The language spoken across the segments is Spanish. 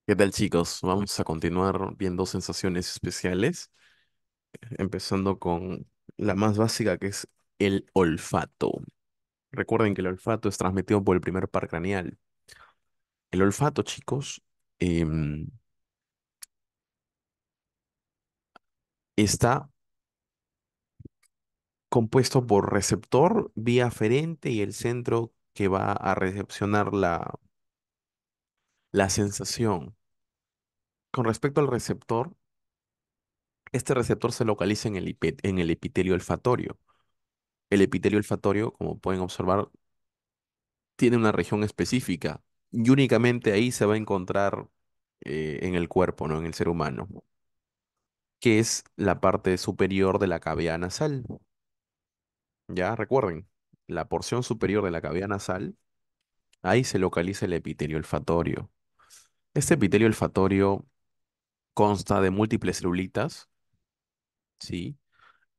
¿Qué tal, chicos? Vamos a continuar viendo sensaciones especiales, empezando con la más básica que es el olfato. Recuerden que el olfato es transmitido por el primer par craneal. El olfato, chicos, em, está compuesto por receptor, vía aferente y el centro que va a recepcionar la sensación. Con respecto al receptor, este receptor se localiza en en el epitelio olfatorio. El epitelio olfatorio, como pueden observar, tiene una región específica y únicamente ahí se va a encontrar en el cuerpo, ¿no? En el ser humano, que es la parte superior de la cavidad nasal. Ya recuerden, la porción superior de la cavidad nasal, ahí se localiza el epitelio olfatorio. Este epitelio olfatorio consta de múltiples celulitas, ¿sí?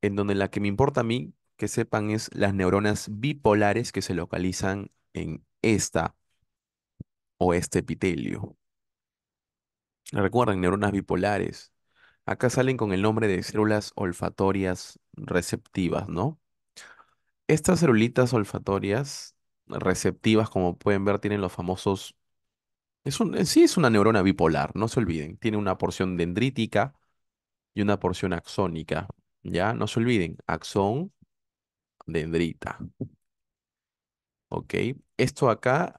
En donde la que me importa a mí que sepan es las neuronas bipolares que se localizan en esta o este epitelio. Recuerden, neuronas bipolares. Acá salen con el nombre de células olfatorias receptivas, ¿no? Estas celulitas olfatorias receptivas, como pueden ver, tienen los famosos... en sí es una neurona bipolar, no se olviden. Tiene una porción dendrítica y una porción axónica, ¿ya? No se olviden, axón, dendrita. Ok, esto acá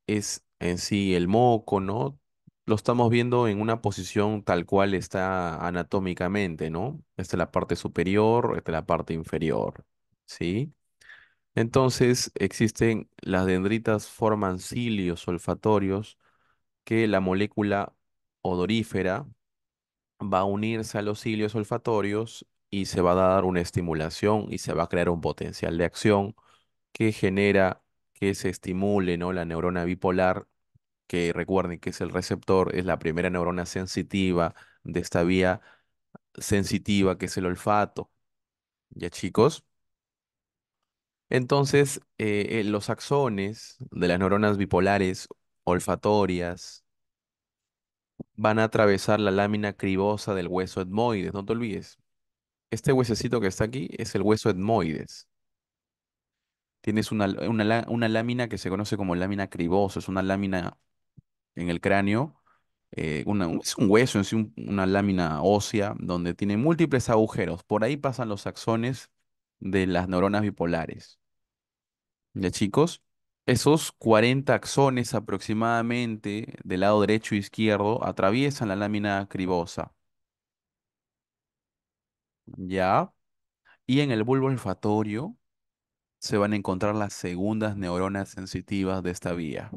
es en sí el moco, ¿no? Lo estamos viendo en una posición tal cual está anatómicamente, ¿no? Esta es la parte superior, esta es la parte inferior, ¿sí? Entonces existen las dendritas forman cilios olfatorios que la molécula odorífera va a unirse a los cilios olfatorios y se va a dar una estimulación y se va a crear un potencial de acción que genera que se estimule, ¿no? La neurona bipolar, que recuerden que es el receptor, es la primera neurona sensitiva de esta vía sensitiva que es el olfato. ¿Ya, chicos? Entonces, los axones de las neuronas bipolares olfatorias van a atravesar la lámina cribosa del hueso etmoides, no te olvides. Este huesecito que está aquí es el hueso etmoides. Tienes una lámina que se conoce como lámina cribosa, es una lámina en el cráneo, es un hueso en sí, una lámina ósea donde tiene múltiples agujeros. Por ahí pasan los axones de las neuronas bipolares. ¿Ya, chicos? Esos 40 axones aproximadamente del lado derecho e izquierdo atraviesan la lámina cribosa. ¿Ya? Y en el bulbo olfatorio se van a encontrar las segundas neuronas sensitivas de esta vía,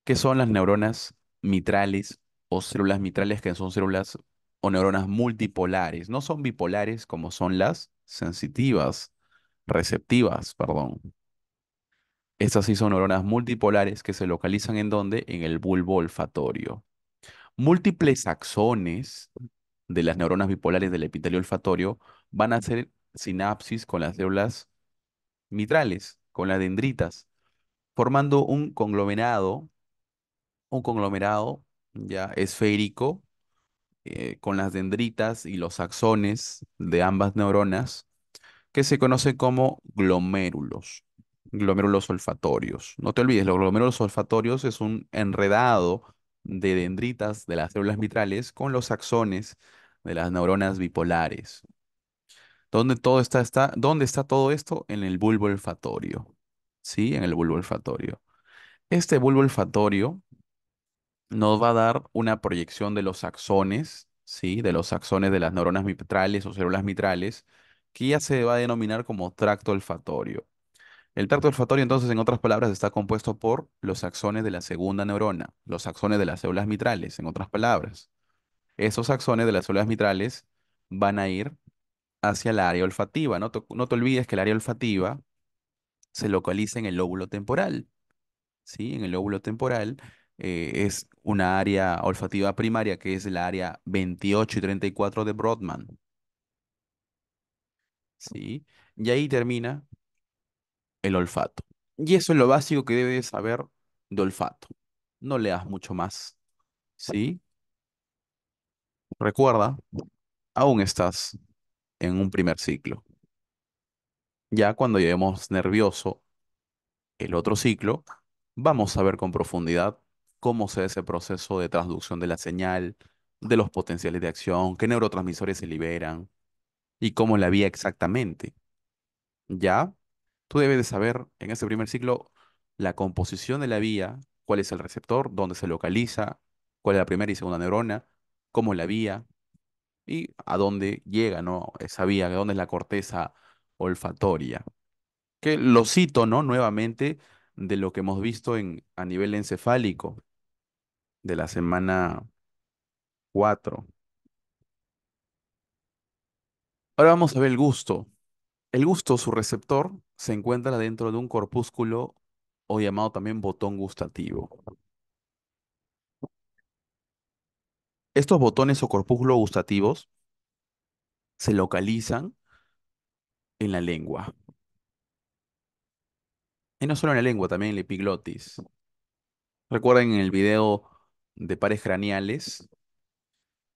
que son las neuronas mitrales o células mitrales, que son células o neuronas multipolares. No son bipolares como son las sensitivas, receptivas, perdón. Estas sí son neuronas multipolares que se localizan ¿en dónde? En el bulbo olfatorio. Múltiples axones de las neuronas bipolares del epitelio olfatorio van a hacer sinapsis con las células mitrales, con las dendritas, formando un conglomerado ya esférico con las dendritas y los axones de ambas neuronas que se conoce como glomérulos olfatorios. No te olvides, los glomérulos olfatorios es un enredado de dendritas de las células mitrales con los axones de las neuronas bipolares. ¿Dónde está todo esto? En el bulbo olfatorio. ¿Sí? En el bulbo olfatorio. Este bulbo olfatorio nos va a dar una proyección de los axones, ¿sí? De los axones de las neuronas mitrales o células mitrales, que ya se va a denominar como tracto olfatorio. El tracto olfatorio, entonces, en otras palabras, está compuesto por los axones de la segunda neurona, los axones de las células mitrales, en otras palabras. Esos axones de las células mitrales van a ir hacia la área olfativa. No te olvides que el área olfativa se localiza en el lóbulo temporal. ¿Sí? En el lóbulo temporal es una área olfativa primaria que es la área 28 y 34 de Brodmann, ¿sí? Y ahí termina el olfato. Y eso es lo básico que debes saber de olfato. No leas mucho más. ¿sí? Recuerda, aún estás en un primer ciclo. Ya cuando lleguemos nervioso el otro ciclo, vamos a ver con profundidad cómo se da ese proceso de transducción de la señal, de los potenciales de acción, qué neurotransmisores se liberan y cómo la vía exactamente. Ya, tú debes de saber en ese primer ciclo la composición de la vía, cuál es el receptor, dónde se localiza, cuál es la primera y segunda neurona, cómo es la vía y a dónde llega, ¿no? Esa vía, dónde es la corteza olfatoria. Que lo cito, ¿no? Nuevamente de lo que hemos visto a nivel encefálico de la semana 4. Ahora vamos a ver el gusto. El gusto, su receptor, se encuentra dentro de un corpúsculo o llamado también botón gustativo. Estos botones o corpúsculos gustativos se localizan en la lengua. Y no solo en la lengua, también en la epiglotis. Recuerden en el video de pares craneales,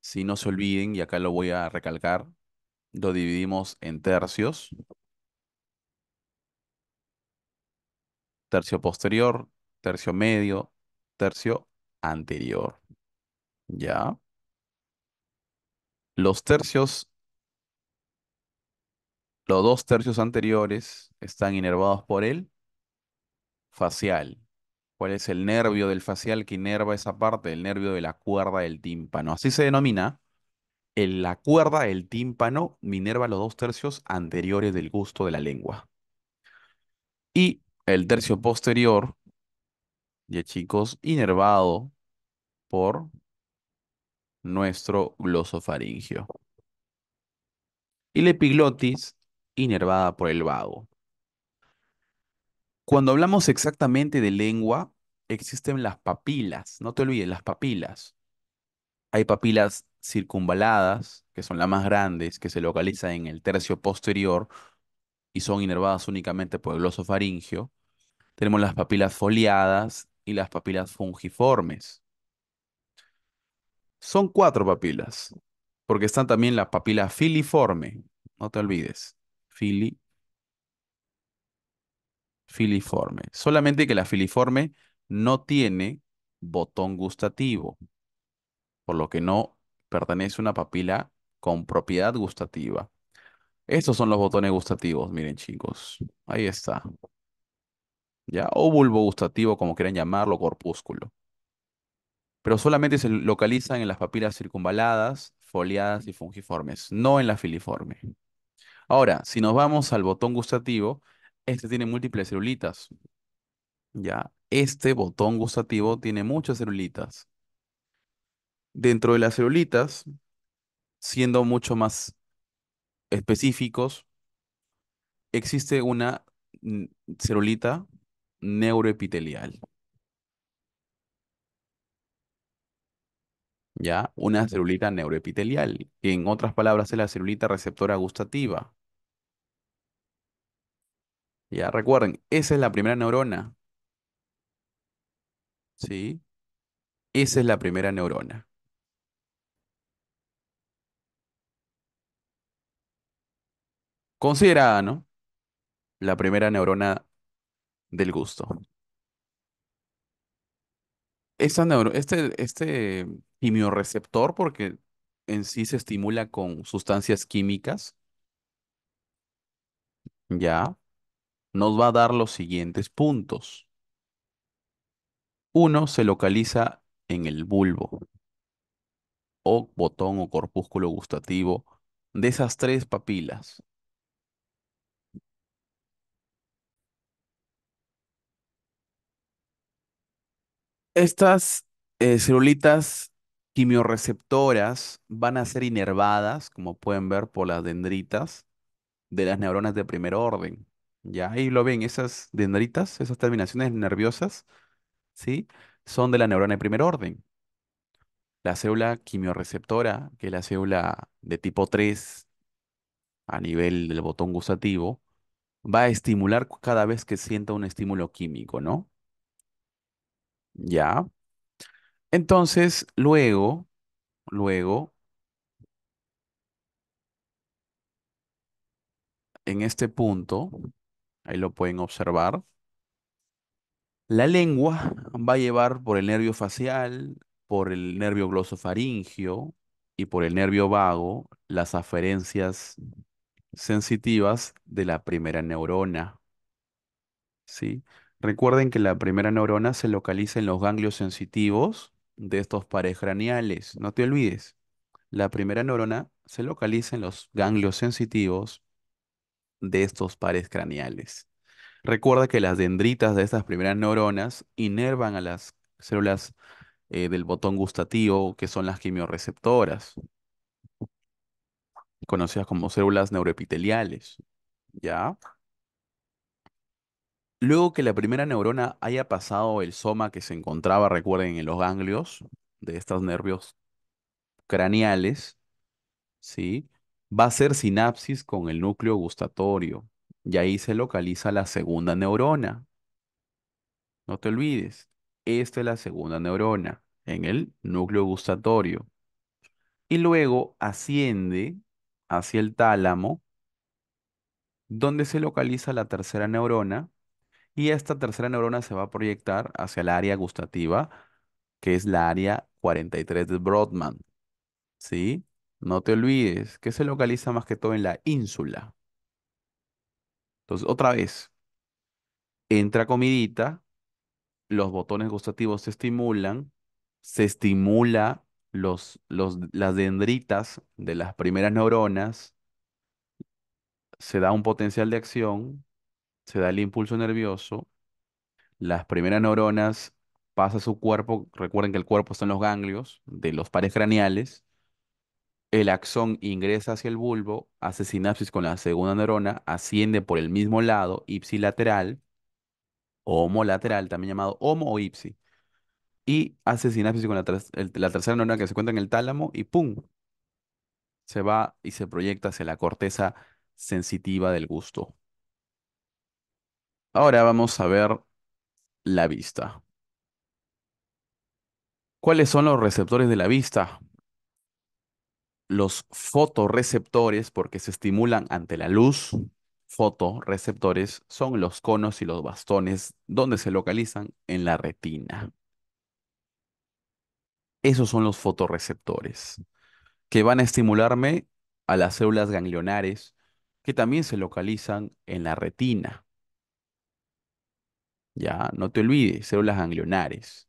si no se olviden, y acá lo voy a recalcar, lo dividimos en tercios, tercio posterior, tercio medio, tercio anterior. ¿Ya? Los tercios, los dos tercios anteriores están inervados por el facial. ¿Cuál es el nervio del facial que inerva esa parte? El nervio de la cuerda del tímpano. Así se denomina. La cuerda del tímpano inerva los dos tercios anteriores del gusto de la lengua. Y el tercio posterior, ya chicos, inervado por nuestro glosofaringio. Y la epiglotis, inervada por el vago. Cuando hablamos exactamente de lengua, existen las papilas. No te olvides, las papilas. Hay papilas circunvaladas, que son las más grandes, que se localizan en el tercio posterior y son inervadas únicamente por el glosofaringio. Tenemos las papilas foliadas y las papilas fungiformes. Son cuatro papilas, porque están también la papila filiforme. No te olvides. Fili, filiforme. Solamente que la filiforme no tiene botón gustativo, por lo que no pertenece a una papila con propiedad gustativa. Estos son los botones gustativos, miren chicos. Ahí está. ¿Ya? O bulbo gustativo, como quieran llamarlo, corpúsculo. Pero solamente se localizan en las papilas circunvaladas, foliadas y fungiformes, no en la filiforme. Ahora, si nos vamos al botón gustativo, este tiene múltiples celulitas. ¿Ya? Este botón gustativo tiene muchas celulitas. Dentro de las celulitas, siendo mucho más específicos, existe una mm, celulita neuroepitelial. ¿Ya? Una celulita neuroepitelial, que en otras palabras es la celulita receptora gustativa. Ya recuerden, esa es la primera neurona, ¿sí? Esa es la primera neurona. Considerada, ¿no? La primera neurona del gusto. Este quimiorreceptor, porque en sí se estimula con sustancias químicas, ya, nos va a dar los siguientes puntos. Uno se localiza en el bulbo o botón o corpúsculo gustativo de esas tres papilas. Estas celulitas quimiorreceptoras van a ser inervadas, como pueden ver por las dendritas de las neuronas de primer orden. Ya ahí lo ven, esas dendritas, esas terminaciones nerviosas, ¿sí? Son de la neurona de primer orden. La célula quimiorreceptora, que es la célula de tipo 3 a nivel del botón gustativo, va a estimular cada vez que sienta un estímulo químico, ¿no? Ya. Entonces, luego, en este punto, ahí lo pueden observar, la lengua va a llevar por el nervio facial, por el nervio glosofaringio y por el nervio vago las aferencias sensitivas de la primera neurona, ¿sí? Recuerden que la primera neurona se localiza en los ganglios sensitivos de estos pares craneales. No te olvides, la primera neurona se localiza en los ganglios sensitivos de estos pares craneales. Recuerda que las dendritas de estas primeras neuronas inervan a las células del botón gustativo, que son las quimiorreceptoras, conocidas como células neuroepiteliales. ¿Ya? Luego que la primera neurona haya pasado el soma que se encontraba, recuerden, en los ganglios de estos nervios craneales, ¿sí? Va a hacer sinapsis con el núcleo gustatorio y ahí se localiza la segunda neurona. No te olvides, esta es la segunda neurona en el núcleo gustatorio. Y luego asciende hacia el tálamo, donde se localiza la tercera neurona, y esta tercera neurona se va a proyectar hacia el área gustativa, que es la área 43 de Brodmann, ¿sí? No te olvides que se localiza más que todo en la ínsula. Entonces, otra vez, entra comidita, los botones gustativos se estimula las dendritas de las primeras neuronas, se da un potencial de acción, se da el impulso nervioso, las primeras neuronas pasa a su cuerpo, recuerden que el cuerpo está en los ganglios de los pares craneales, el axón ingresa hacia el bulbo, hace sinapsis con la segunda neurona, asciende por el mismo lado, ipsilateral o homolateral, también llamado homo o ipsi, y hace sinapsis con la tercera neurona que se encuentra en el tálamo y ¡pum! Se va y se proyecta hacia la corteza sensitiva del gusto. Ahora vamos a ver la vista. ¿Cuáles son los receptores de la vista? Los fotorreceptores, porque se estimulan ante la luz. Fotorreceptores son los conos y los bastones donde se localizan en la retina. Esos son los fotorreceptores que van a estimularme a las células ganglionares que también se localizan en la retina. Ya, no te olvides, células ganglionares.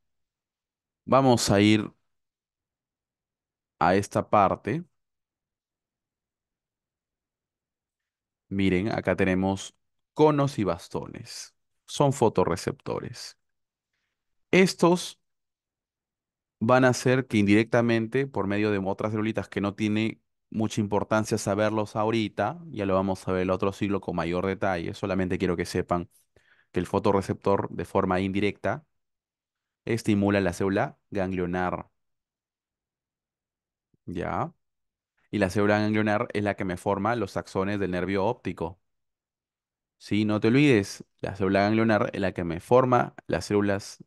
Vamos a ir a esta parte. Miren, acá tenemos conos y bastones. Son fotorreceptores. Estos van a hacer que indirectamente, por medio de otras celulitas que no tiene mucha importancia saberlos ahorita, ya lo vamos a ver el otro siglo con mayor detalle, solamente quiero que sepan que el fotorreceptor de forma indirecta estimula la célula ganglionar, ¿ya? Y la célula ganglionar es la que me forma los axones del nervio óptico. Sí, no te olvides, la célula ganglionar es la que me forma las células,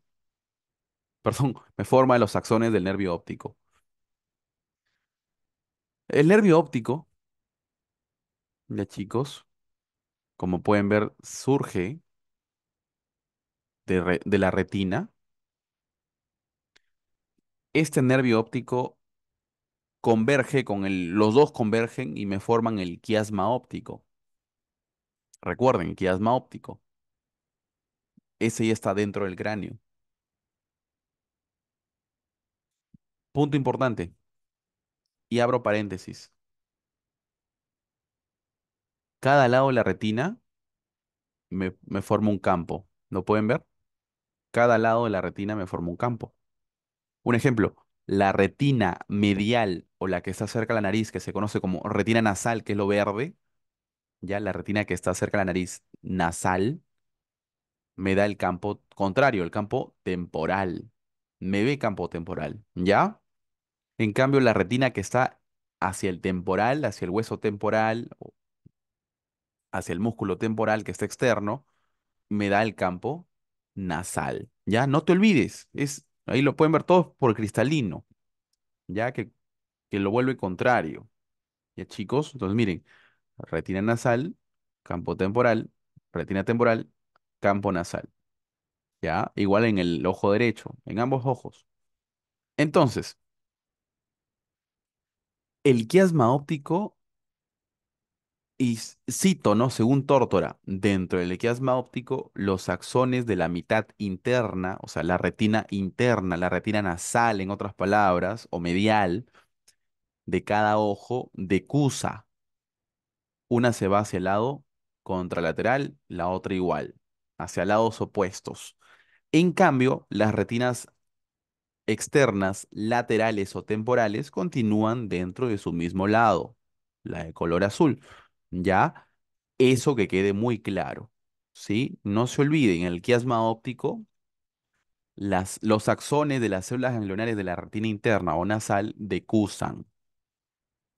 perdón, me forma los axones del nervio óptico. El nervio óptico, ya chicos, como pueden ver, surge de la retina. Este nervio óptico converge los dos convergen y me forman el quiasma óptico. Recuerden, quiasma óptico. Ese ya está dentro del cráneo. Punto importante. Y abro paréntesis. Cada lado de la retina me forma un campo. ¿Lo pueden ver? Cada lado de la retina me forma un campo. Un ejemplo, la retina medial o la que está cerca de la nariz, que se conoce como retina nasal, que es lo verde, ya la retina que está cerca de la nariz nasal, me da el campo contrario, el campo temporal. Me ve campo temporal, ¿ya? En cambio, la retina que está hacia el temporal, hacia el hueso temporal, o hacia el músculo temporal que está externo, me da el campo nasal, ¿ya? No te olvides, Ahí lo pueden ver todos por cristalino, ya que lo vuelve contrario. Ya chicos, entonces miren, retina nasal, campo temporal, retina temporal, campo nasal. Ya, igual en el ojo derecho, en ambos ojos. Entonces, el quiasma óptico, y cito, ¿no? Según Tórtora, dentro del quiasma óptico, los axones de la mitad interna, o sea, la retina interna, la retina nasal, en otras palabras, o medial, de cada ojo, decusa. Una se va hacia el lado contralateral, la otra igual, hacia lados opuestos. En cambio, las retinas externas, laterales o temporales continúan dentro de su mismo lado, la de color azul. ¿Ya? Eso que quede muy claro, ¿sí? No se olviden, en el quiasma óptico, los axones de las células ganglionares de la retina interna o nasal decusan,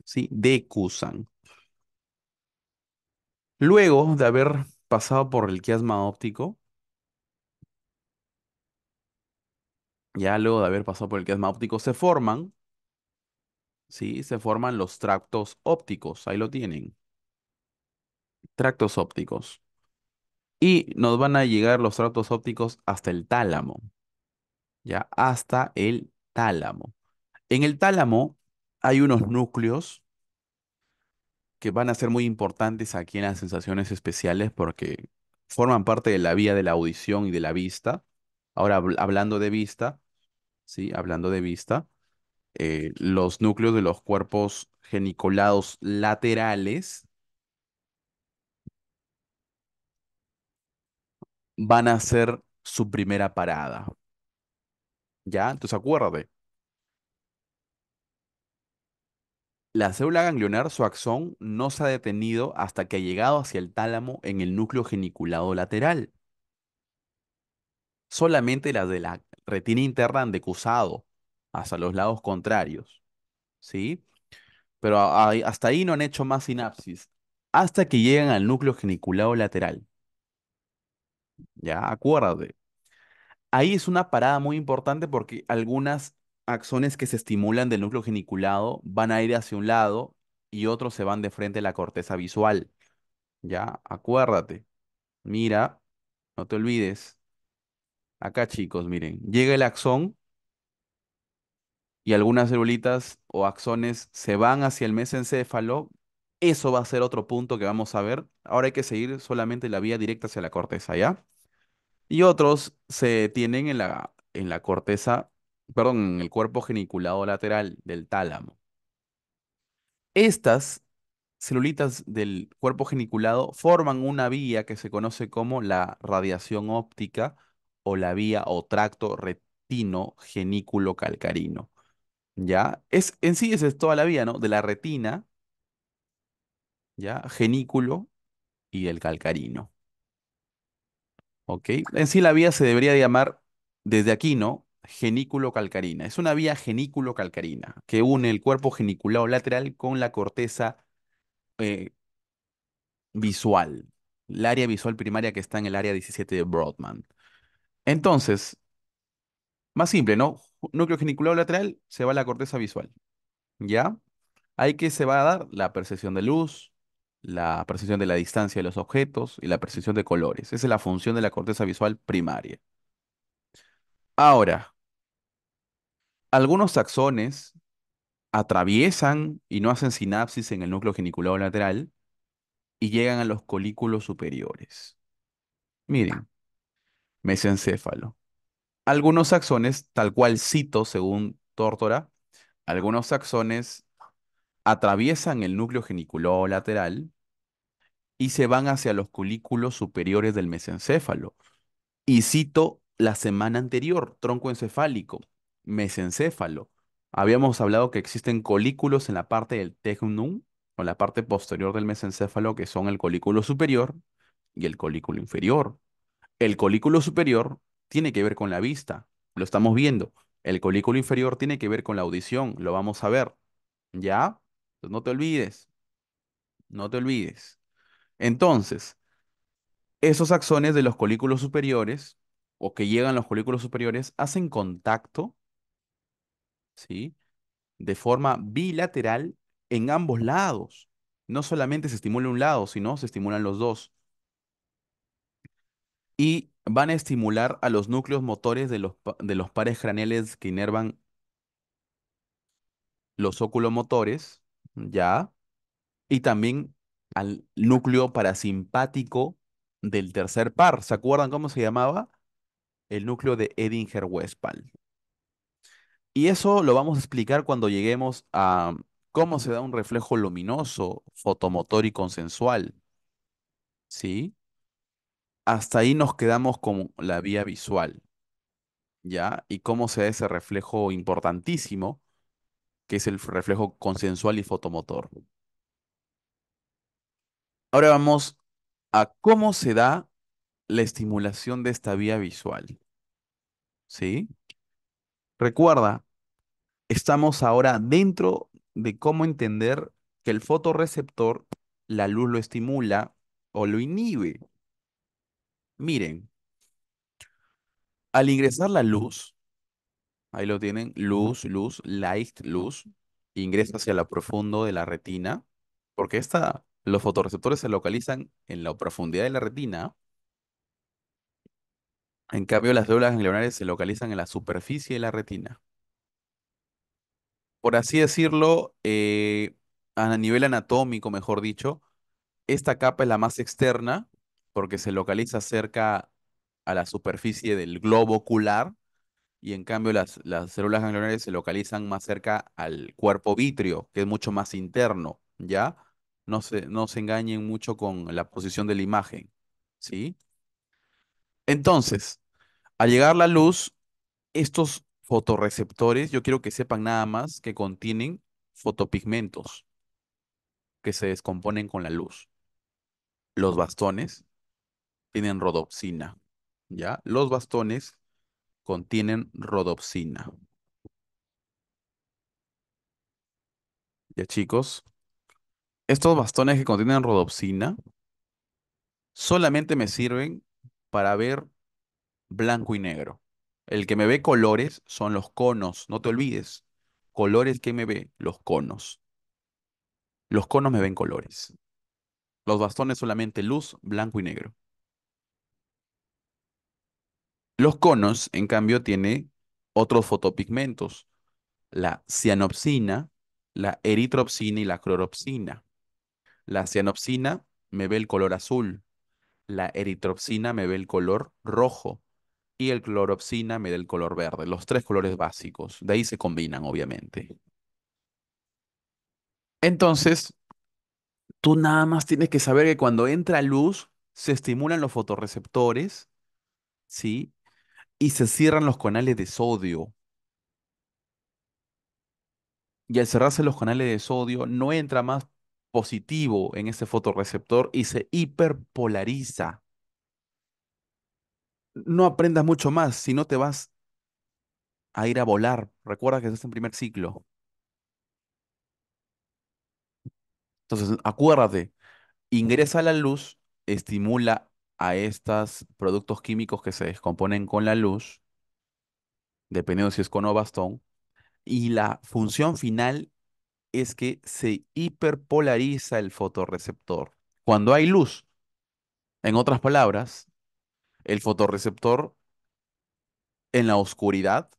¿sí? Decusan. Luego de haber pasado por el quiasma óptico, ya luego de haber pasado por el quiasma óptico, se forman, ¿sí? Se forman los tractos ópticos, ahí lo tienen, tractos ópticos. Y nos van a llegar los tractos ópticos hasta el tálamo, ¿ya? Hasta el tálamo. En el tálamo hay unos núcleos que van a ser muy importantes aquí en las sensaciones especiales porque forman parte de la vía de la audición y de la vista. Ahora, hablando de vista, ¿sí? Hablando de vista, los núcleos de los cuerpos geniculados laterales van a ser su primera parada, ¿ya? Entonces acuérdate, la célula ganglionar, su axón, no se ha detenido hasta que ha llegado hacia el tálamo en el núcleo geniculado lateral. Solamente las de la retina interna han decusado hacia los lados contrarios, ¿sí? Pero hasta ahí no han hecho más sinapsis, hasta que llegan al núcleo geniculado lateral, ¿ya? Acuérdate. Ahí es una parada muy importante porque algunas axones que se estimulan del núcleo geniculado van a ir hacia un lado y otros se van de frente a la corteza visual, ¿ya? Acuérdate. Mira, no te olvides. Acá, chicos, miren, llega el axón y algunas celulitas o axones se van hacia el mesencéfalo. Eso va a ser otro punto que vamos a ver. Ahora hay que seguir solamente la vía directa hacia la corteza, ¿ya? Y otros se tienen en la corteza, perdón, en el cuerpo geniculado lateral del tálamo. Estas celulitas del cuerpo geniculado forman una vía que se conoce como la radiación óptica o la vía o tracto retino genículo calcarino. ¿Ya? En sí esa es toda la vía, ¿no? De la retina, ¿ya? Genículo y el calcarino, ¿ok? En sí la vía se debería llamar desde aquí, ¿no? Genículo calcarina. Es una vía genículo calcarina que une el cuerpo geniculado lateral con la corteza eh, visual, el área visual primaria que está en el área 17 de Brodmann. Entonces, más simple, ¿no? Núcleo geniculado lateral se va a la corteza visual, ¿ya? Ahí que se va a dar la percepción de luz, la percepción de la distancia de los objetos y la percepción de colores. Esa es la función de la corteza visual primaria. Ahora, algunos taxones atraviesan y no hacen sinapsis en el núcleo geniculado lateral y llegan a los colículos superiores. Miren, mesencéfalo. Algunos axones, tal cual cito según Tórtora, algunos axones atraviesan el núcleo geniculado lateral y se van hacia los colículos superiores del mesencéfalo. Y cito la semana anterior, tronco encefálico, mesencéfalo. Habíamos hablado que existen colículos en la parte del tegmenum, o la parte posterior del mesencéfalo, que son el colículo superior y el colículo inferior. El colículo superior tiene que ver con la vista, lo estamos viendo. El colículo inferior tiene que ver con la audición, lo vamos a ver. ¿Ya? Pues no te olvides, no te olvides. Entonces, esos axones de los colículos superiores o que llegan a los folículos superiores hacen contacto, ¿sí? De forma bilateral en ambos lados. No solamente se estimula un lado, sino se estimulan los dos. Y van a estimular a los núcleos motores de los pares craneales que inervan los oculomotores, ¿ya? Y también al núcleo parasimpático del tercer par. ¿Se acuerdan cómo se llamaba? El núcleo de Edinger-Westphal. Y eso lo vamos a explicar cuando lleguemos a cómo se da un reflejo luminoso, fotomotor y consensual, ¿sí? Hasta ahí nos quedamos con la vía visual, ¿ya? Y cómo se da ese reflejo importantísimo, que es el reflejo consensual y fotomotor. Ahora vamos a cómo se da la estimulación de esta vía visual, ¿sí? Recuerda, estamos ahora dentro de cómo entender que el fotorreceptor, la luz lo estimula o lo inhibe. Miren, al ingresar la luz, ahí lo tienen, light, luz, ingresa hacia lo profundo de la retina, porque los fotorreceptores se localizan en la profundidad de la retina. En cambio, las células ganglionares se localizan en la superficie de la retina. Por así decirlo, a nivel anatómico, mejor dicho, esta capa es la más externa porque se localiza cerca a la superficie del globo ocular y en cambio las células ganglionares se localizan más cerca al cuerpo vítreo, que es mucho más interno, ¿ya? No se engañen mucho con la posición de la imagen, ¿sí? Entonces, al llegar la luz, estos fotorreceptores, yo quiero que sepan nada más que contienen fotopigmentos que se descomponen con la luz. Los bastones tienen rodopsina, ¿ya? Los bastones contienen rodopsina. Ya chicos, estos bastones que contienen rodopsina solamente me sirven para ver blanco y negro. El que me ve colores son los conos, no te olvides. Colores que me ve, los conos. Los conos me ven colores. Los bastones solamente luz, blanco y negro. Los conos, en cambio, tienen otros fotopigmentos, la cianopsina, la eritropsina y la cloropsina. La cianopsina me ve el color azul, la eritropsina me ve el color rojo y el cloropsina me da el color verde, los tres colores básicos. De ahí se combinan, obviamente. Entonces, tú nada más tienes que saber que cuando entra luz, se estimulan los fotorreceptores, ¿sí? Y se cierran los canales de sodio. Y al cerrarse los canales de sodio, no entra más positivo en ese fotorreceptor y se hiperpolariza. No aprendas mucho más, si no te vas a ir a volar. Recuerda que estás en primer ciclo. Entonces, acuérdate, ingresa la luz, estimula a estos productos químicos que se descomponen con la luz, dependiendo si es con o bastón, y la función final es que se hiperpolariza el fotorreceptor. Cuando hay luz, en otras palabras, el fotorreceptor en la oscuridad,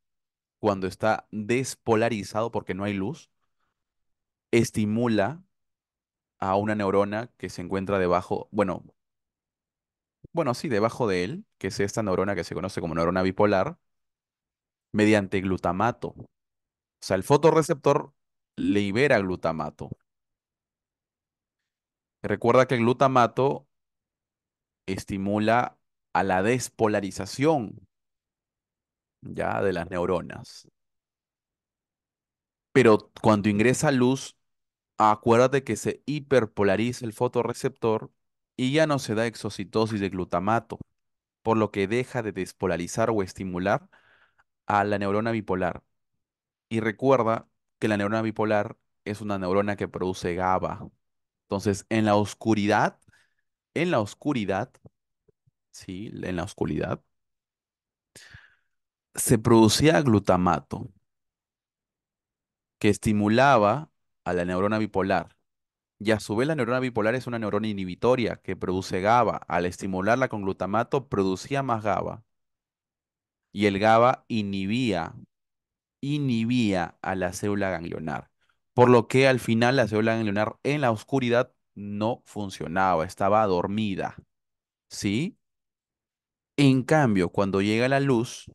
cuando está despolarizado porque no hay luz, estimula a una neurona que se encuentra debajo, bueno, sí, debajo de él, que es esta neurona que se conoce como neurona bipolar, mediante glutamato. O sea, el fotorreceptor libera glutamato. Recuerda que el glutamato estimula a la despolarización ya de las neuronas. Pero cuando ingresa luz, acuérdate que se hiperpolariza el fotorreceptor y ya no se da exocitosis de glutamato, por lo que deja de despolarizar o estimular a la neurona bipolar. Y recuerda que la neurona bipolar es una neurona que produce GABA. Entonces, en la oscuridad, sí, en la oscuridad, Se producía glutamato que estimulaba a la neurona bipolar. Y a su vez la neurona bipolar es una neurona inhibitoria que produce GABA. Al estimularla con glutamato producía más GABA. Y el GABA inhibía a la célula ganglionar. Por lo que al final la célula ganglionar en la oscuridad no funcionaba, estaba dormida. ¿Sí? En cambio, cuando llega la luz,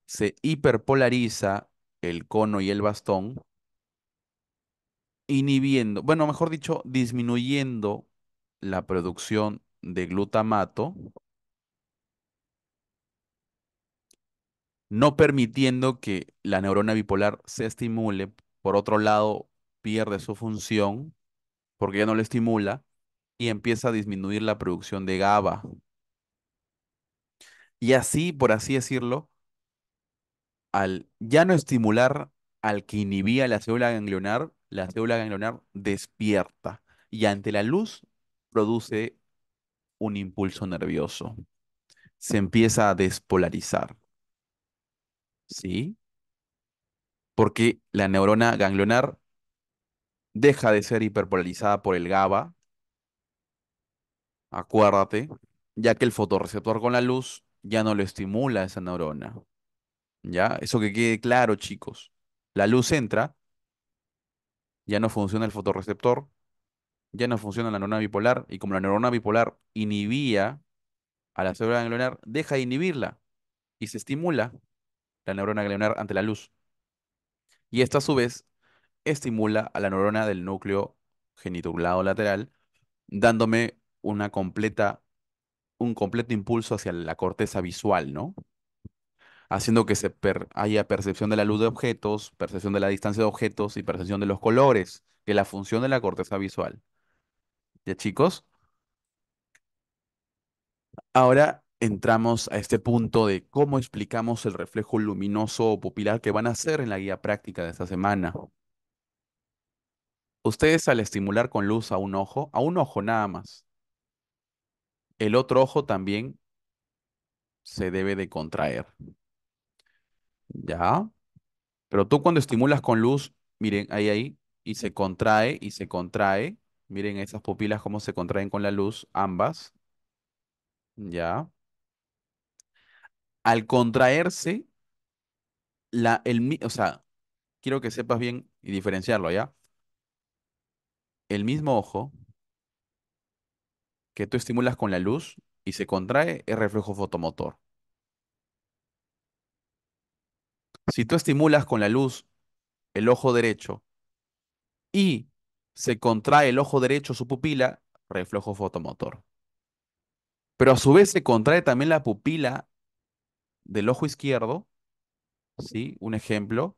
se hiperpolariza el cono y el bastón, inhibiendo, bueno, mejor dicho, disminuyendo la producción de glutamato, no permitiendo que la neurona bipolar se estimule. Por otro lado, pierde su función porque ya no le estimula y empieza a disminuir la producción de GABA. Y así, por así decirlo, al ya no estimular al que inhibía la célula ganglionar despierta y ante la luz produce un impulso nervioso. Se empieza a despolarizar, ¿sí? Porque la neurona ganglionar deja de ser hiperpolarizada por el GABA, acuérdate, ya que el fotorreceptor con la luz ya no lo estimula a esa neurona, ¿ya? Eso que quede claro, chicos. La luz entra, ya no funciona el fotorreceptor, ya no funciona la neurona bipolar, y como la neurona bipolar inhibía a la célula ganglionar, deja de inhibirla y se estimula la neurona ganglionar ante la luz. Y esto a su vez estimula a la neurona del núcleo genitulado lateral, dándome un completo impulso hacia la corteza visual, ¿no? Haciendo que haya percepción de la luz de objetos, percepción de la distancia de objetos y percepción de los colores, que es la función de la corteza visual. ¿Ya, chicos? Ahora entramos a este punto de cómo explicamos el reflejo luminoso o pupilar que van a hacer en la guía práctica de esta semana. Ustedes al estimular con luz a un ojo nada más, el otro ojo también se debe de contraer, ¿ya? Pero tú cuando estimulas con luz, miren, ahí, y se contrae, miren esas pupilas cómo se contraen con la luz, ambas, ¿ya? Al contraerse, o sea, quiero que sepas bien y diferenciarlo, ¿ya? El mismo ojo que tú estimulas con la luz y se contrae es reflejo fotomotor. Si tú estimulas con la luz el ojo derecho y se contrae el ojo derecho, su pupila, reflejo fotomotor. Pero a su vez se contrae también la pupila del ojo izquierdo, ¿sí? Un ejemplo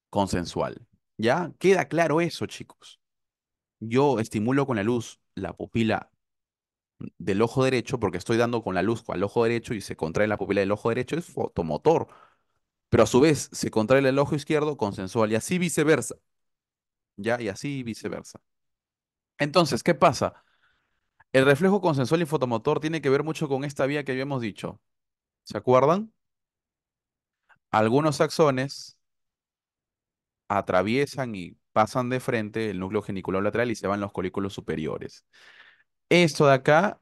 consensual. ¿Ya? Queda claro eso, chicos. Yo estimulo con la luz la pupila del ojo derecho porque estoy dando con la luz al ojo derecho y se contrae la pupila del ojo derecho, es fotomotor. Pero a su vez se contrae el ojo izquierdo consensual y así viceversa. ¿Ya? Y así viceversa. Entonces, ¿qué pasa? El reflejo consensual y fotomotor tiene que ver mucho con esta vía que habíamos dicho. ¿Se acuerdan? Algunos axones atraviesan y pasan de frente el núcleo genicular lateral y se van los colículos superiores. Esto de acá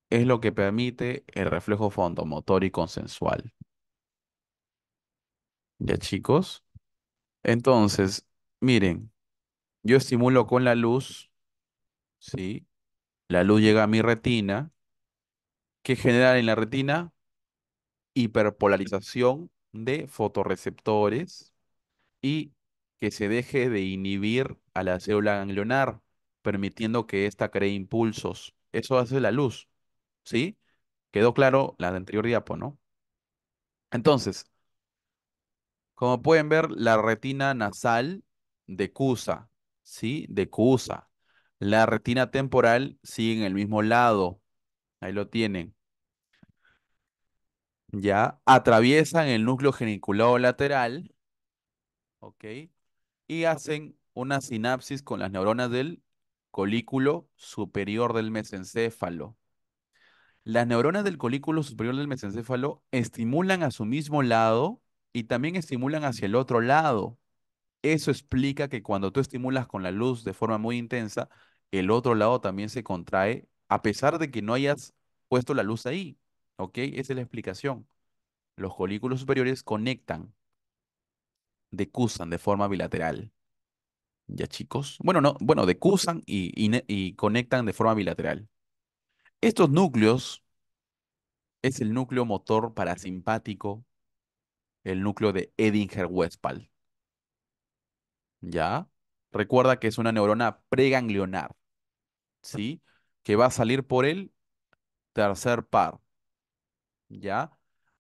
es lo que permite el reflejo fontomotor y consensual. ¿Ya, chicos? Entonces, miren, yo estimulo con la luz, ¿sí? La luz llega a mi retina. ¿Qué genera en la retina? Hiperpolarización de fotorreceptores y que se deje de inhibir a la célula ganglionar, permitiendo que ésta cree impulsos. Eso hace la luz, ¿sí? Quedó claro la de anterior diapo, ¿no? Entonces, como pueden ver, la retina nasal decusa, ¿sí? Decusa. La retina temporal sigue en el mismo lado. Ahí lo tienen. Ya atraviesan el núcleo geniculado lateral, ¿ok? Y hacen una sinapsis con las neuronas del colículo superior del mesencéfalo. Las neuronas del colículo superior del mesencéfalo estimulan a su mismo lado y también estimulan hacia el otro lado. Eso explica que cuando tú estimulas con la luz de forma muy intensa, el otro lado también se contrae, a pesar de que no hayas puesto la luz ahí. ¿Ok? Esa es la explicación. Los colículos superiores conectan, decusan de forma bilateral. ¿Ya, chicos? Bueno, no, bueno, decusan y conectan de forma bilateral. Estos núcleos es el núcleo motor parasimpático, el núcleo de Edinger-Westphal. ¿Ya? Recuerda que es una neurona preganglionar, ¿sí? Que va a salir por el tercer par, ¿ya?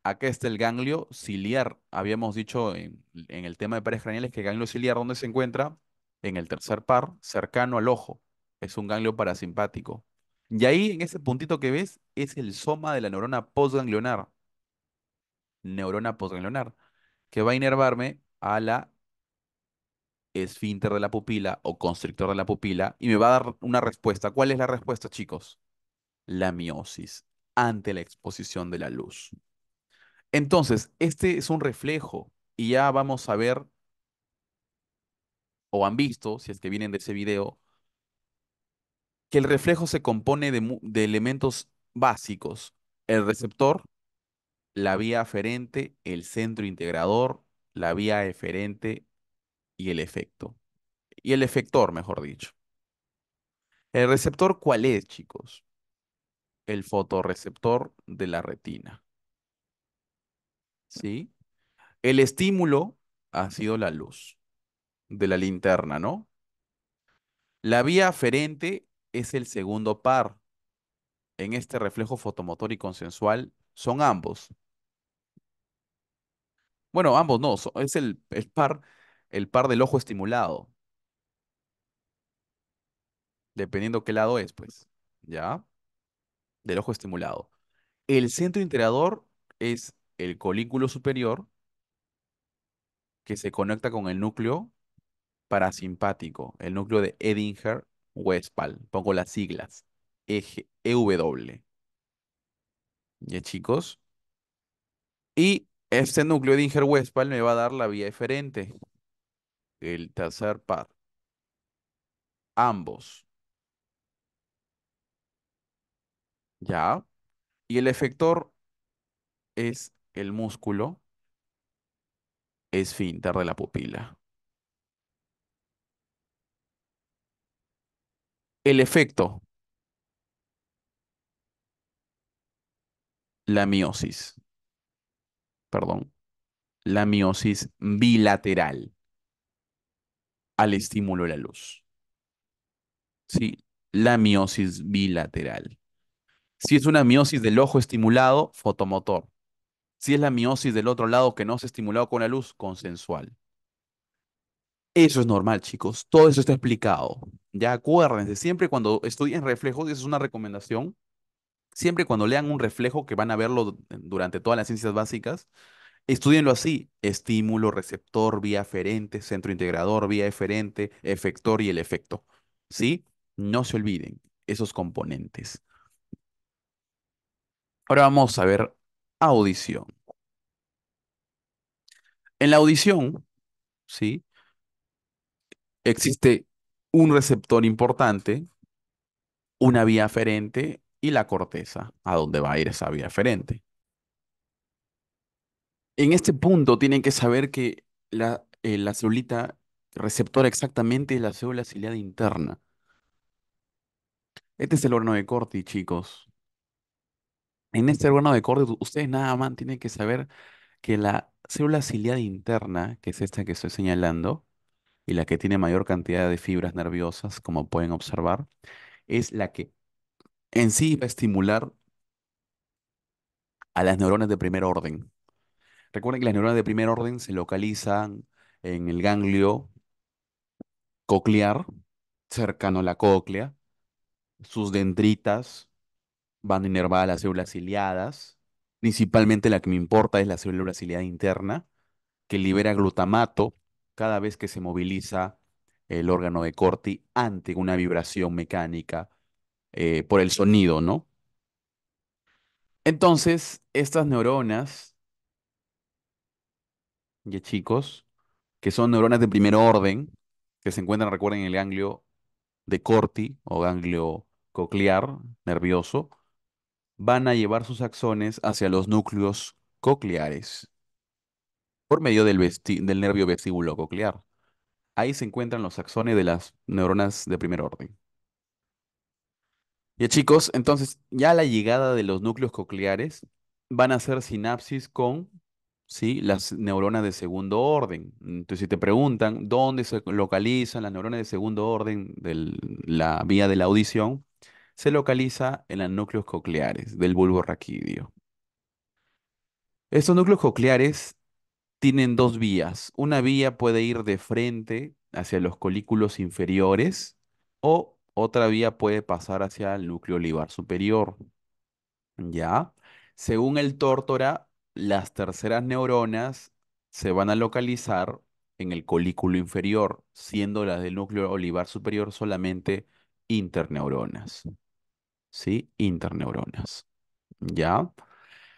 Acá está el ganglio ciliar. Habíamos dicho en el tema de pares craneales que el ganglio ciliar, ¿dónde se encuentra? En el tercer par, cercano al ojo. Es un ganglio parasimpático. Y ahí, en ese puntito que ves, es el soma de la neurona postganglionar, que va a inervarme a la esfínter de la pupila o constrictor de la pupila y me va a dar una respuesta. ¿Cuál es la respuesta, chicos? La miosis ante la exposición de la luz. Entonces, este es un reflejo y ya vamos a ver o han visto, si es que vienen de ese video, que el reflejo se compone de elementos básicos. El receptor, la vía aferente, el centro integrador, la vía eferente y el efecto. Y el efector, mejor dicho. ¿El receptor cuál es, chicos? El fotorreceptor de la retina. ¿Sí? El estímulo ha sido la luz de la linterna, ¿no? La vía aferente es el segundo par. En este reflejo fotomotor y consensual son ambos. Bueno, ambos no, es el par del ojo estimulado, dependiendo qué lado es, pues, ¿ya? Del ojo estimulado. El centro integrador es el colículo superior que se conecta con el núcleo parasimpático, el núcleo de Edinger-Westphal. Pongo las siglas. Eje EW. ¿Ya, chicos? Y este núcleo de Edinger-Westphal me va a dar la vía eferente, el tercer par. Ambos. ¿Ya? Y el efector es el músculo esfínter de la pupila. El efecto, la miosis, perdón, la miosis bilateral al estímulo de la luz. Sí, la miosis bilateral. Si es una miosis del ojo estimulado, fotomotor. Si es la miosis del otro lado que no se ha estimulado con la luz, consensual. Eso es normal, chicos. Todo eso está explicado. Ya acuérdense, siempre cuando estudien reflejos, y eso es una recomendación, siempre cuando lean un reflejo que van a verlo durante todas las ciencias básicas, estudienlo así: estímulo, receptor, vía aferente, centro integrador, vía eferente, efector y el efecto. ¿Sí? No se olviden esos componentes. Ahora vamos a ver audición. En la audición, ¿sí? Existe un receptor importante, una vía aferente y la corteza, a dónde va a ir esa vía aferente. En este punto tienen que saber que la celulita receptora exactamente es la célula ciliada interna. Este es el órgano de Corti, chicos. En este órgano de Corti, ustedes nada más tienen que saber que la célula ciliada interna, que es esta que estoy señalando, y la que tiene mayor cantidad de fibras nerviosas, como pueden observar, es la que en sí va a estimular a las neuronas de primer orden. Recuerden que las neuronas de primer orden se localizan en el ganglio coclear, cercano a la cóclea. Sus dendritas van a inervar a las células ciliadas. Principalmente la que me importa es la célula ciliada interna, que libera glutamato cada vez que se moviliza el órgano de Corti ante una vibración mecánica por el sonido, ¿no? Entonces, estas neuronas, ya chicos, que son neuronas de primer orden, que se encuentran, recuerden, en el ganglio de Corti o ganglio coclear nervioso, van a llevar sus axones hacia los núcleos cocleares por medio del nervio vestíbulo coclear. Ahí se encuentran los axones de las neuronas de primer orden. Ya chicos, entonces ya a la llegada de los núcleos cocleares van a hacer sinapsis con, ¿sí?, las neuronas de segundo orden. Entonces, si te preguntan dónde se localizan las neuronas de segundo orden de la vía de la audición, se localiza en los núcleos cocleares del bulbo raquídeo. Estos núcleos cocleares tienen dos vías. Una vía puede ir de frente hacia los colículos inferiores o otra vía puede pasar hacia el núcleo olivar superior. ¿Ya? Según el tórtora, las terceras neuronas se van a localizar en el colículo inferior, siendo las del núcleo olivar superior solamente interneuronas. ¿Sí? Interneuronas. ¿Ya?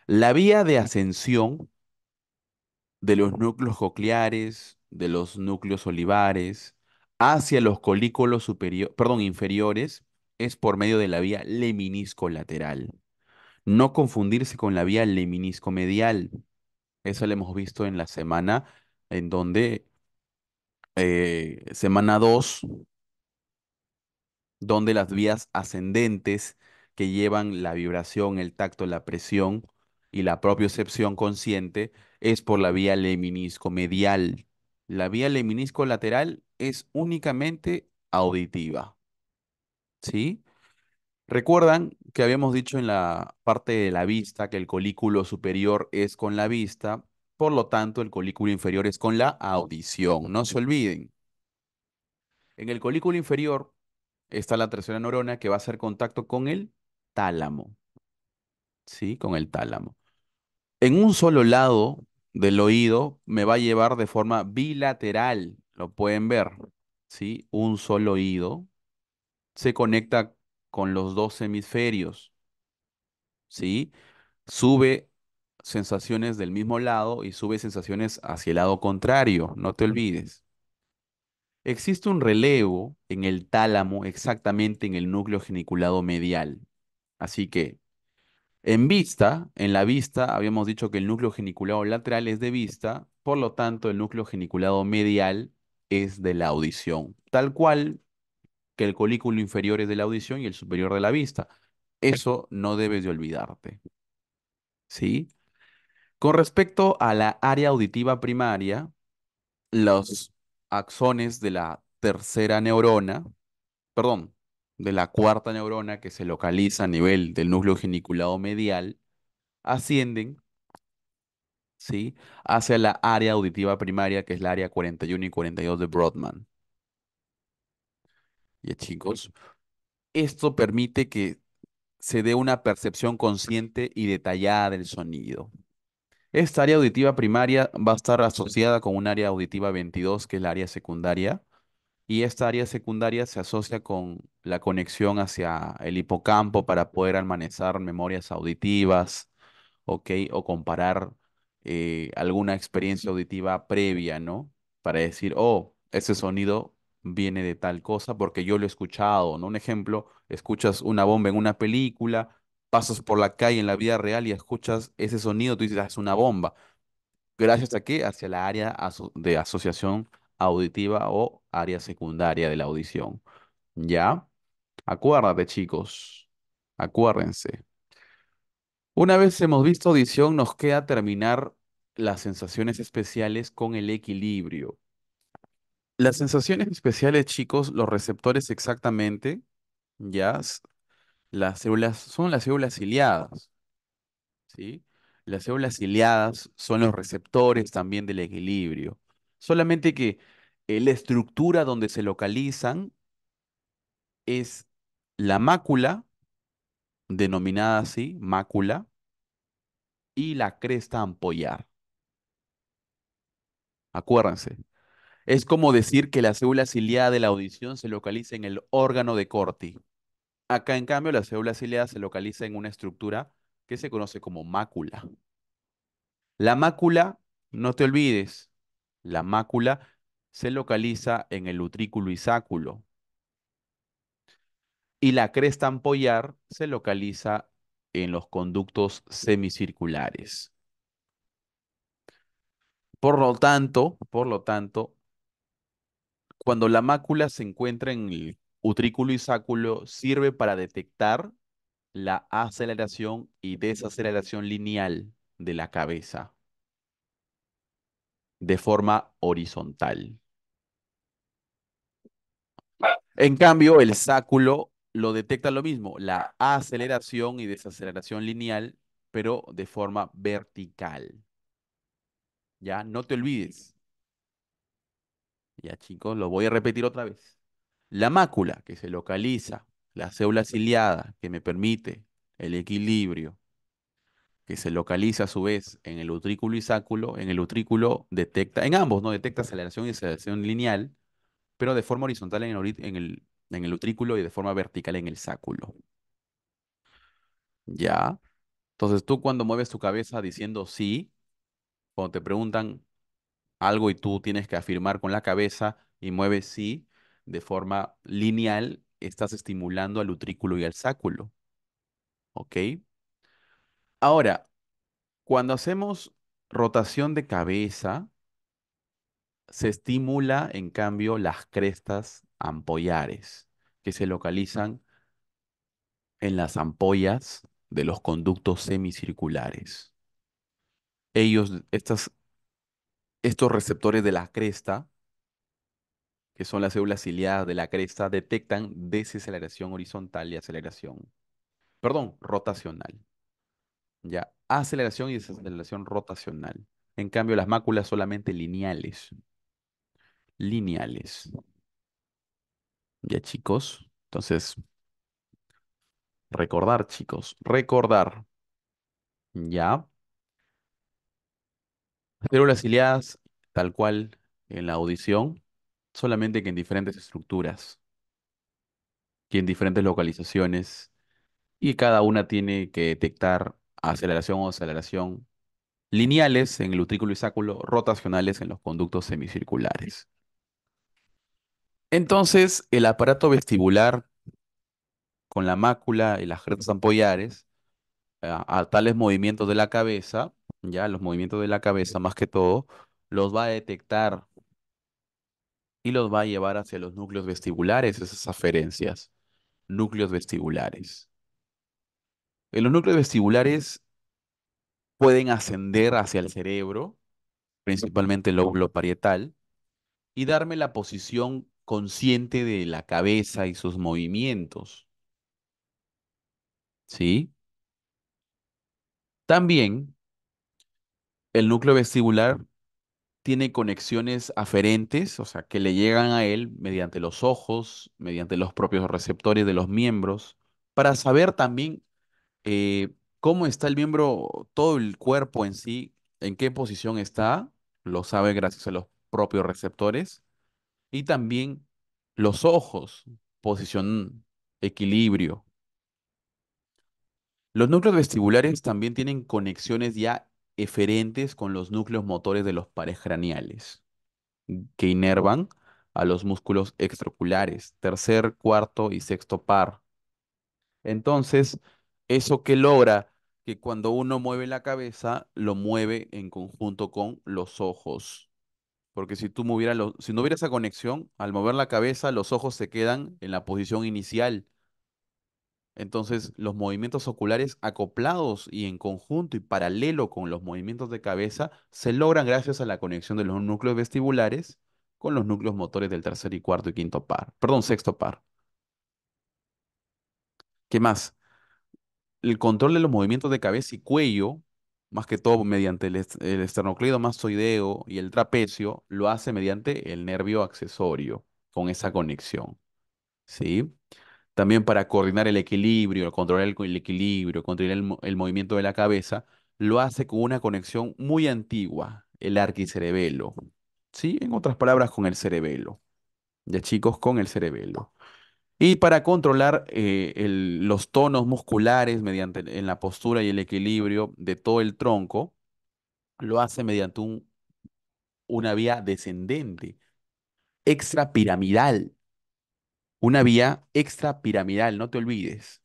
La vía de ascensión de los núcleos cocleares, de los núcleos olivares, hacia los colículos inferiores, es por medio de la vía leminisco-lateral. No confundirse con la vía leminisco-medial. Eso lo hemos visto en la semana, en donde, semana 2, donde las vías ascendentes que llevan la vibración, el tacto, la presión y la propiocepción consciente es por la vía leminisco-medial. La vía leminisco-lateral es únicamente auditiva, ¿sí? ¿Recuerdan que habíamos dicho en la parte de la vista que el colículo superior es con la vista? Por lo tanto, el colículo inferior es con la audición. No se olviden. En el colículo inferior está la tercera neurona que va a hacer contacto con el tálamo, ¿sí? Con el tálamo. En un solo lado del oído me va a llevar de forma bilateral. Lo pueden ver, ¿sí? Un solo oído se conecta con los dos hemisferios, ¿sí? Sube sensaciones del mismo lado y sube sensaciones hacia el lado contrario, no te olvides. Existe un relevo en el tálamo, exactamente en el núcleo geniculado medial. Así que, en la vista, habíamos dicho que el núcleo geniculado lateral es de vista, por lo tanto, el núcleo geniculado medial es de la audición, tal cual que el colículo inferior es de la audición y el superior de la vista. Eso no debes de olvidarte, ¿sí? Con respecto a la área auditiva primaria, los axones de la tercera neurona, perdón, de la cuarta neurona que se localiza a nivel del núcleo geniculado medial, ascienden, ¿sí?, hacia la área auditiva primaria, que es la área 41 y 42 de Brodmann. Ya, chicos, esto permite que se dé una percepción consciente y detallada del sonido. Esta área auditiva primaria va a estar asociada con un área auditiva 22, que es la área secundaria, y esta área secundaria se asocia con la conexión hacia el hipocampo para poder almacenar memorias auditivas, ¿ok? O comparar alguna experiencia auditiva previa, ¿no? Para decir, oh, ese sonido viene de tal cosa porque yo lo he escuchado, ¿no? Un ejemplo, escuchas una bomba en una película, pasas por la calle en la vida real y escuchas ese sonido, tú dices, "Ah, es una bomba". ¿Gracias a qué? Hacia la área de asociación auditiva o área secundaria de la audición. ¿Ya? Acuérdate, chicos. Acuérdense. Una vez hemos visto audición, nos queda terminar las sensaciones especiales con el equilibrio. Las sensaciones especiales, chicos, los receptores exactamente, ya, las células son las células ciliadas, ¿sí? Las células ciliadas son los receptores también del equilibrio. Solamente que la estructura donde se localizan es la mácula, denominada así, mácula, y la cresta ampollar. Acuérdense. Es como decir que la célula ciliada de la audición se localiza en el órgano de Corti. Acá, en cambio, la célula ciliada se localiza en una estructura que se conoce como mácula. La mácula, no te olvides, la mácula se localiza en el utrículo y sáculo y la cresta ampollar se localiza en los conductos semicirculares. Por lo tanto, cuando la mácula se encuentra en el utrículo y sáculo, sirve para detectar la aceleración y desaceleración lineal de la cabeza de forma horizontal. En cambio, el sáculo lo detecta lo mismo, la aceleración y desaceleración lineal, pero de forma vertical. Ya, no te olvides. Ya, chicos, lo voy a repetir otra vez. La mácula que se localiza, la célula ciliada que me permite el equilibrio, que se localiza a su vez en el utrículo y sáculo, en el utrículo detecta, en ambos, ¿no? Detecta aceleración y desaceleración lineal, pero de forma horizontal en el utrículo y de forma vertical en el sáculo. ¿Ya? Entonces tú cuando mueves tu cabeza diciendo sí, cuando te preguntan algo y tú tienes que afirmar con la cabeza y mueves sí de forma lineal, estás estimulando al utrículo y al sáculo. ¿Ok? Ahora, cuando hacemos rotación de cabeza, se estimula en cambio las crestas ampollares, que se localizan en las ampollas de los conductos semicirculares. Estos receptores de la cresta, que son las células ciliadas de la cresta, detectan desaceleración horizontal y aceleración, perdón, rotacional. Ya, aceleración y desaceleración rotacional. En cambio, las máculas solamente lineales. Lineales. Ya, chicos. Entonces, recordar, chicos, recordar. Ya. Células ciliadas, tal cual en la audición, solamente que en diferentes estructuras y en diferentes localizaciones, y cada una tiene que detectar aceleración o aceleración lineales en el utrículo y sáculo, rotacionales en los conductos semicirculares. Entonces, el aparato vestibular con la mácula y las crestas ampollares, a tales movimientos de la cabeza, ya los movimientos de la cabeza más que todo, los va a detectar y los va a llevar hacia los núcleos vestibulares, esas aferencias, núcleos vestibulares. En los núcleos vestibulares pueden ascender hacia el cerebro, principalmente el lóbulo parietal, y darme la posición consciente de la cabeza y sus movimientos, ¿sí? También el núcleo vestibular tiene conexiones aferentes, o sea, que le llegan a él mediante los ojos, mediante los propios receptores de los miembros, para saber también cómo está el miembro, todo el cuerpo en sí, en qué posición está, lo sabe gracias a los propios receptores, y también los ojos, posición, equilibrio. Los núcleos vestibulares también tienen conexiones ya eferentes con los núcleos motores de los pares craneales, que inervan a los músculos extraoculares, tercer, cuarto y sexto par. Entonces, eso que logra que cuando uno mueve la cabeza, lo mueve en conjunto con los ojos. Porque si no hubiera esa conexión, al mover la cabeza, los ojos se quedan en la posición inicial. Entonces, los movimientos oculares acoplados y en conjunto y paralelo con los movimientos de cabeza se logran gracias a la conexión de los núcleos vestibulares con los núcleos motores del tercer y cuarto y quinto par. Perdón, sexto par. ¿Qué más? El control de los movimientos de cabeza y cuello, más que todo mediante el esternocleido mastoideo y el trapecio, lo hace mediante el nervio accesorio, con esa conexión, ¿sí? También para coordinar el equilibrio, controlar el equilibrio, controlar el movimiento de la cabeza, lo hace con una conexión muy antigua, el arquicerebelo, ¿sí? En otras palabras, con el cerebelo. Ya chicos, con el cerebelo. Y para controlar los tonos musculares mediante en la postura y el equilibrio de todo el tronco, lo hace mediante una vía descendente, extrapiramidal. Una vía extrapiramidal, no te olvides,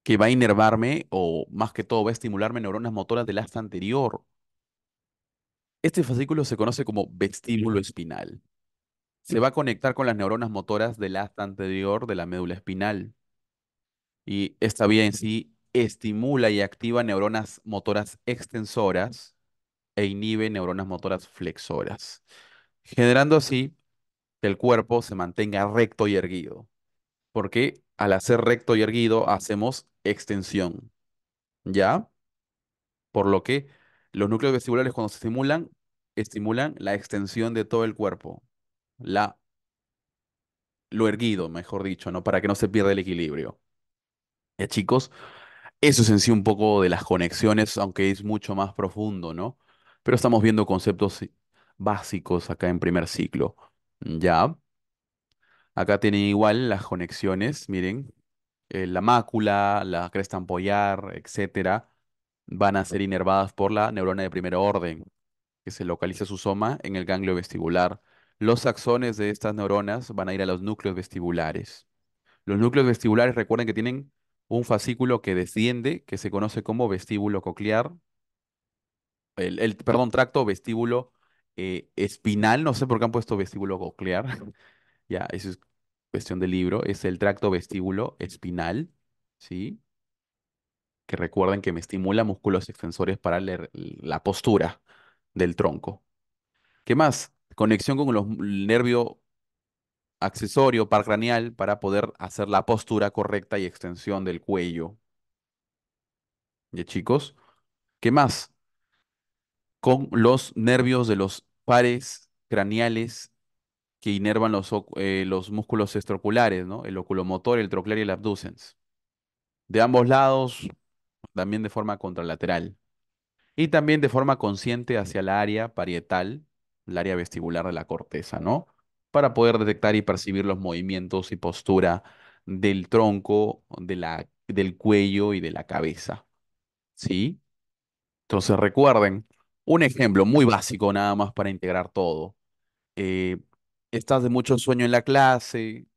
que va a inervarme o más que todo va a estimularme neuronas motoras del asta anterior. Este fascículo se conoce como vestíbulo espinal. Se va a conectar con las neuronas motoras del asta anterior de la médula espinal. Y esta vía en sí estimula y activa neuronas motoras extensoras e inhibe neuronas motoras flexoras, generando así que el cuerpo se mantenga recto y erguido. Porque al hacer recto y erguido hacemos extensión, ¿ya? Por lo que los núcleos vestibulares cuando se estimulan, estimulan la extensión de todo el cuerpo, la, lo erguido, mejor dicho, ¿no? Para que no se pierda el equilibrio. Ya, chicos, eso es en sí un poco de las conexiones, aunque es mucho más profundo, ¿no? Pero estamos viendo conceptos básicos acá en primer ciclo. Ya, acá tienen igual las conexiones, miren, la mácula, la cresta ampollar, etcétera, van a ser inervadas por la neurona de primer orden, que se localiza su soma en el ganglio vestibular. Los axones de estas neuronas van a ir a los núcleos vestibulares. Los núcleos vestibulares, recuerden que tienen un fascículo que desciende, que se conoce como vestíbulo coclear, perdón, tracto vestíbulo espinal, no sé por qué han puesto vestíbulo coclear, ya, eso es cuestión del libro, es el tracto vestíbulo espinal, ¿sí? Que recuerden que me estimula músculos extensores para la postura del tronco. ¿Qué más? Conexión con el nervio accesorio paracraneal para poder hacer la postura correcta y extensión del cuello. ¿Ya, chicos? ¿Qué más? Con los nervios de los pares craneales que inervan los músculos extraoculares, ¿no? El oculomotor, el troclear y el abducens. De ambos lados, también de forma contralateral. Y también de forma consciente hacia la área parietal, el área vestibular de la corteza, ¿no? Para poder detectar y percibir los movimientos y postura del tronco, del cuello y de la cabeza, ¿sí? Entonces recuerden, un ejemplo muy básico nada más para integrar todo. Eh, estás de mucho sueño en la clase,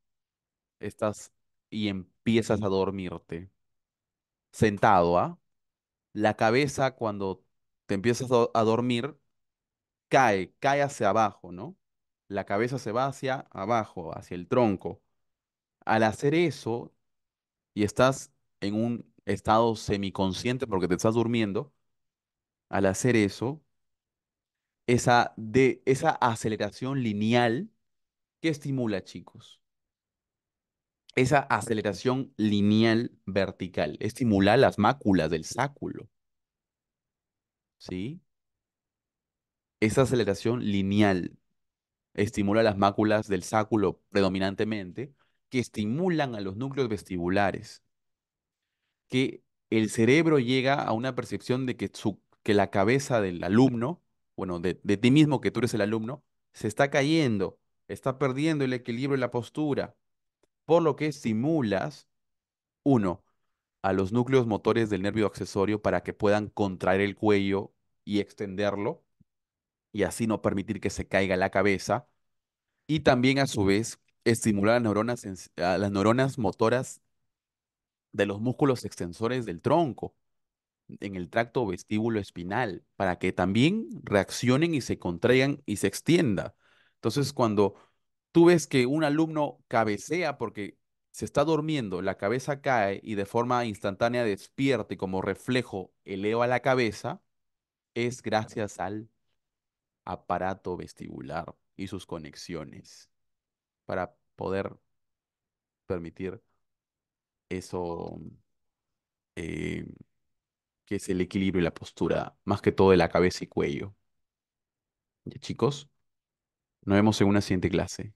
estás y empiezas a dormirte. Sentado, ¿ah? La cabeza cuando te empiezas a dormir cae hacia abajo, ¿no? La cabeza se va hacia abajo, hacia el tronco. Al hacer eso y estás en un estado semiconsciente porque te estás durmiendo, al hacer eso, esa aceleración lineal que estimula, chicos, esa aceleración lineal vertical, estimula las máculas del sáculo, ¿sí? Esa aceleración lineal estimula las máculas del sáculo predominantemente, que estimulan a los núcleos vestibulares, que el cerebro llega a una percepción de que la cabeza del alumno, bueno, de ti mismo que tú eres el alumno, se está cayendo, está perdiendo el equilibrio y la postura, por lo que estimulas, uno, a los núcleos motores del nervio accesorio para que puedan contraer el cuello y extenderlo, y así no permitir que se caiga la cabeza. Y también a su vez estimular a las neuronas motoras de los músculos extensores del tronco en el tracto vestíbulo espinal para que también reaccionen y se contraigan y se extienda. Entonces, cuando tú ves que un alumno cabecea porque se está durmiendo, la cabeza cae y de forma instantánea despierta y como reflejo eleva la cabeza, es gracias al aparato vestibular y sus conexiones para poder permitir eso, eh, que es el equilibrio y la postura, más que todo de la cabeza y cuello. Ya, chicos, nos vemos en una siguiente clase.